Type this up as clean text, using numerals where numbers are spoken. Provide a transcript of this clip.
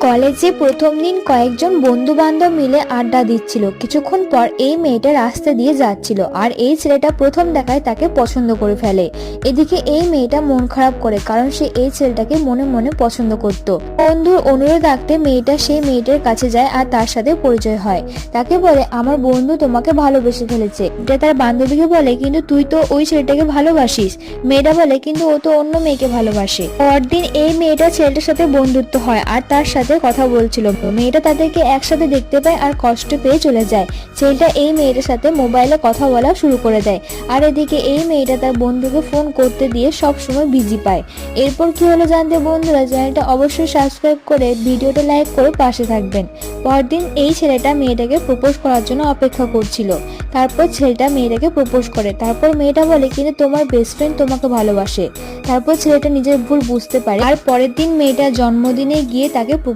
কলেজে প্রথম দিন কয়েকজন বন্ধু বান্ধব মিলে আড্ডা দিচ্ছিল। কিছুক্ষণ পর এই মেয়েটা রাস্তা দিয়ে যাচ্ছিল আর এই ছেলেটা প্রথম দেখায় তাকে পছন্দ করে ফেলে। এদিকে এই মেয়েটা মন খারাপ করে, কারণ সে এই ছেলেটাকে মনে মনে পছন্দ করত। বন্ধুর অনুরোধ রাখতে মেয়েটা সেই মেয়েটার কাছে যায় আর তার সাথে পরিচয় হয়। তাকে বলে, আমার বন্ধু তোমাকে ভালোবেসে ফেলেছে। এটা তার বান্ধবীকে বলে, কিন্তু তুই তো ওই ছেলেটাকে ভালোবাসিস। মেয়েটা বলে, কিন্তু ও তো অন্য মেয়েকে ভালোবাসে। পরদিন এই মেয়েটা ছেলেটার সাথে বন্ধুত্ব হয় আর তার সাথে কথা বলছিল। মেয়েটা তাদেরকে একসাথে দেখতে পায় আর কষ্ট পেয়ে চলে যায়। ছেলেটা এই মেয়েটার সাথে মোবাইলে কথা বলা শুরু করে দেয়, আর এদিকে এই মেয়েটা তার বন্ধুকে ফোন করতে দিয়ে সব সময় বিজি পায়। এরপর কি হলো জানতে বন্ধুরা চ্যানেলটা অবশ্যই সাবস্ক্রাইব করে ভিডিওটা লাইক করে পাশে থাকবেন। পরদিন এই ছেলেটা মেয়েটাকে প্রপোজ করার জন্য অপেক্ষা করছিল। তারপর ছেলেটা মেয়েটাকে প্রপোজ করে। তারপর মেয়েটা বলে, কিন্তু তোমার বেস্ট ফ্রেন্ড তোমাকে ভালোবাসে। তারপর ছেলেটা নিজের ভুল বুঝতে পারে আর পরের দিন মেয়েটার জন্মদিনে গিয়ে তাকে